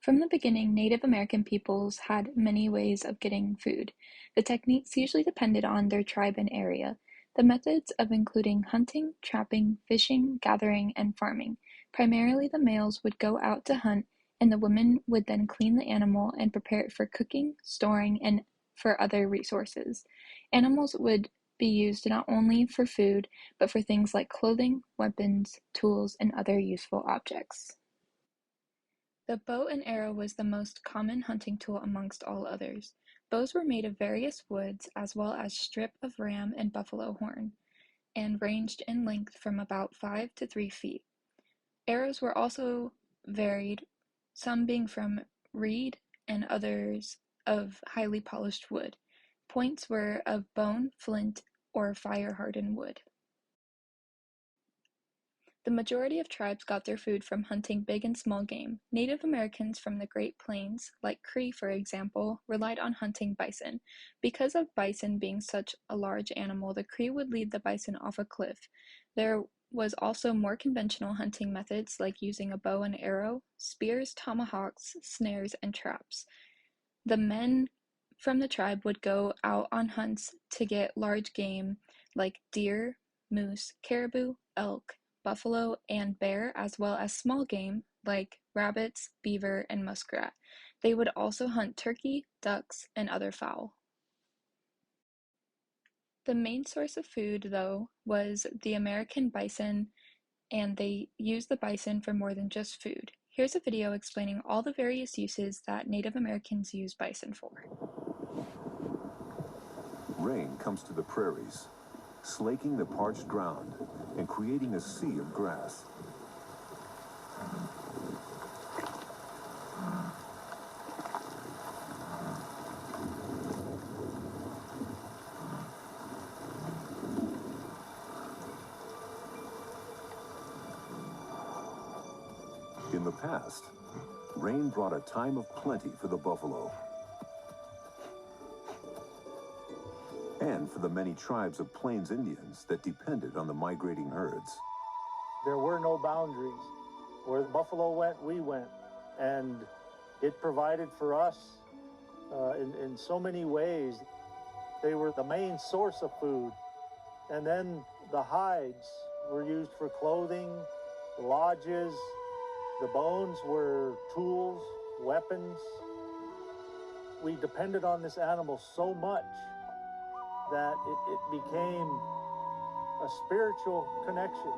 From the beginning, Native American peoples had many ways of getting food. The techniques usually depended on their tribe and area. The methods of including hunting, trapping, fishing, gathering, and farming. Primarily the males would go out to hunt, and the women would then clean the animal and prepare it for cooking, storing, and for other resources. Animals would be used not only for food, but for things like clothing, weapons, tools, and other useful objects. The bow and arrow was the most common hunting tool amongst all others. Bows were made of various woods as well as strip of ram and buffalo horn, and ranged in length from about 5 to 3 feet. Arrows were also varied, some being from reed and others of highly polished wood. Points were of bone, flint, or fire-hardened wood. The majority of tribes got their food from hunting big and small game. Native Americans from the Great Plains, like Cree for example, relied on hunting bison. Because of bison being such a large animal, the Cree would lead the bison off a cliff. There was also more conventional hunting methods like using a bow and arrow, spears, tomahawks, snares, and traps. The men from the tribe would go out on hunts to get large game like deer, moose, caribou, elk, buffalo, and bear, as well as small game like rabbits, beaver, and muskrat. They would also hunt turkey, ducks, and other fowl. The main source of food, though, was the American bison, and they used the bison for more than just food. Here's a video explaining all the various uses that Native Americans use bison for. Rain comes to the prairies, slaking the parched ground and creating a sea of grass. In the past, rain brought a time of plenty for the buffalo and for the many tribes of Plains Indians that depended on the migrating herds. There were no boundaries. Where the buffalo went, we went. And it provided for us in so many ways. They were the main source of food. And then the hides were used for clothing, lodges. The bones were tools, weapons. We depended on this animal so much that it became a spiritual connection.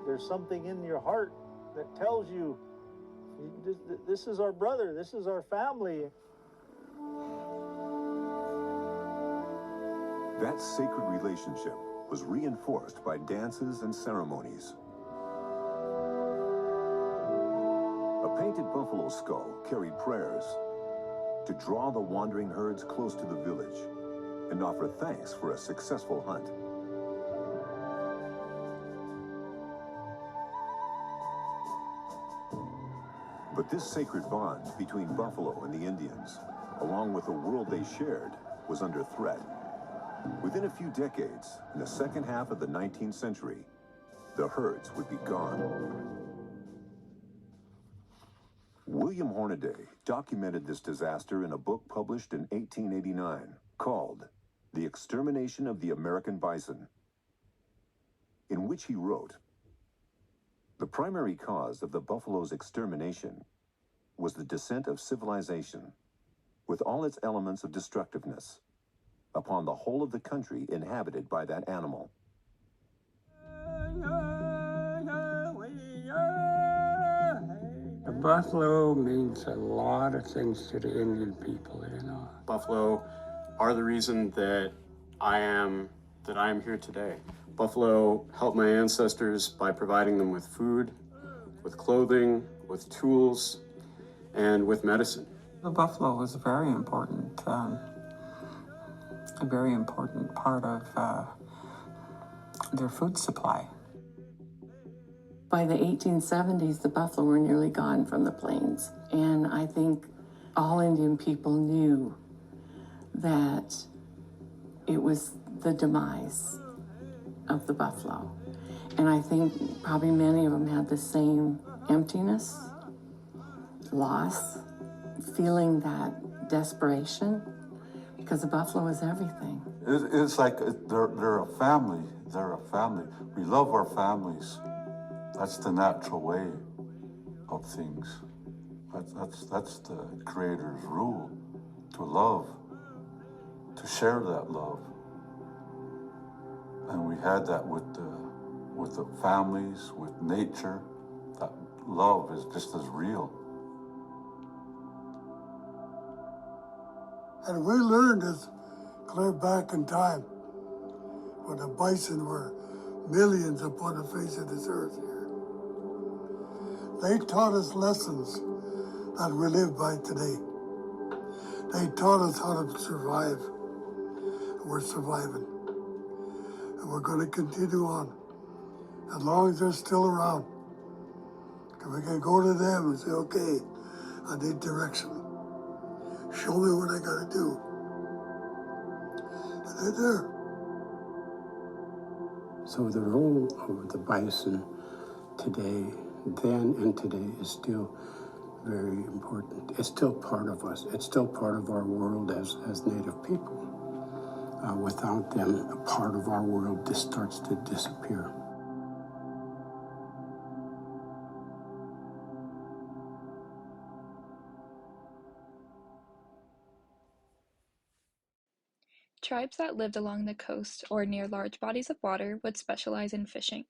There's something in your heart that tells you, this is our brother, this is our family. That sacred relationship was reinforced by dances and ceremonies. A painted buffalo skull carried prayers to draw the wandering herds close to the village and offer thanks for a successful hunt. But this sacred bond between buffalo and the Indians, along with the world they shared, was under threat. Within a few decades, in the second half of the 19th century, the herds would be gone. William Hornaday documented this disaster in a book published in 1889 called The Extermination of the American Bison, in which he wrote, "The primary cause of the buffalo's extermination was the descent of civilization, with all its elements of destructiveness, upon the whole of the country inhabited by that animal." The buffalo means a lot of things to the Indian people, you know. Buffalo are the reason that I am here today. Buffalo helped my ancestors by providing them with food, with clothing, with tools, and with medicine. The buffalo was a very important part of their food supply. By the 1870s, the buffalo were nearly gone from the plains. And I think all Indian people knew that it was the demise of the buffalo. And I think probably many of them had the same emptiness, loss, feeling that desperation, because the buffalo is everything. It's like they're a family. They're a family. We love our families. That's the natural way of things. That's the Creator's rule, to love, to share that love. And we had that with the families, with nature. That love is just as real. And we learned this clear back in time when the bison were millions upon the face of this earth here. They taught us lessons that we live by today. They taught us how to survive. We're surviving. And we're going to continue on as long as they're still around. And we can go to them and say, okay, I need direction. Show me what I got to do. And they're there. So the role of the bison today, then and today, is still very important. It's still part of us. It's still part of our world as Native people. Without them, a part of our world just starts to disappear. Tribes that lived along the coast or near large bodies of water would specialize in fishing.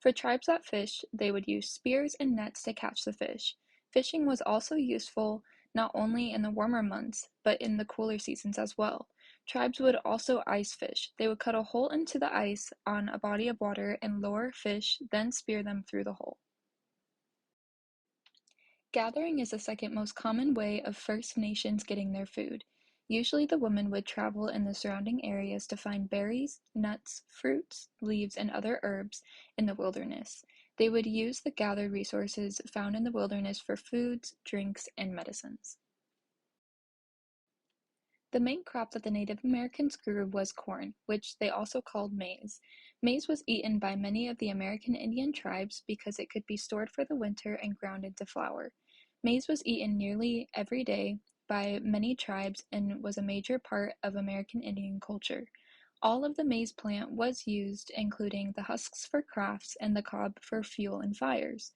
For tribes that fished, they would use spears and nets to catch the fish. Fishing was also useful not only in the warmer months, but in the cooler seasons as well. Tribes would also ice fish. They would cut a hole into the ice on a body of water and lower fish, then spear them through the hole. Gathering is the second most common way of First Nations getting their food. Usually the women would travel in the surrounding areas to find berries, nuts, fruits, leaves, and other herbs in the wilderness. They would use the gathered resources found in the wilderness for foods, drinks, and medicines. The main crop that the Native Americans grew was corn, which they also called maize. Maize was eaten by many of the American Indian tribes because it could be stored for the winter and ground into flour. Maize was eaten nearly every day by many tribes and was a major part of American Indian culture. All of the maize plant was used, including the husks for crafts and the cob for fuel and fires.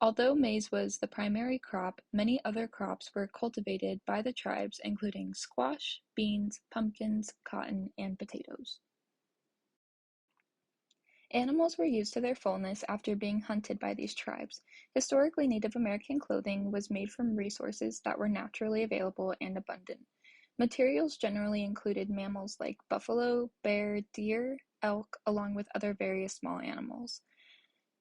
Although maize was the primary crop, many other crops were cultivated by the tribes, including squash, beans, pumpkins, cotton, and potatoes. Animals were used to their fullness after being hunted by these tribes. Historically, Native American clothing was made from resources that were naturally available and abundant. Materials generally included mammals like buffalo, bear, deer, elk, along with other various small animals.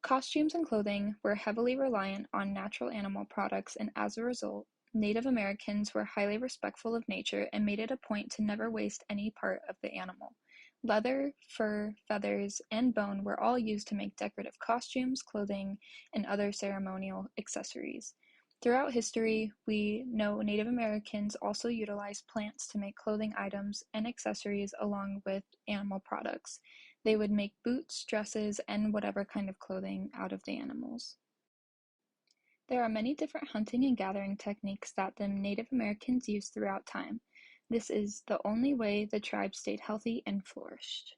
Costumes and clothing were heavily reliant on natural animal products, and as a result, Native Americans were highly respectful of nature and made it a point to never waste any part of the animal. Leather, fur, feathers, and bone were all used to make decorative costumes, clothing, and other ceremonial accessories. Throughout history, we know Native Americans also utilized plants to make clothing items and accessories along with animal products. They would make boots, dresses, and whatever kind of clothing out of the animals. There are many different hunting and gathering techniques that the Native Americans used throughout time. This is the only way the tribe stayed healthy and flourished.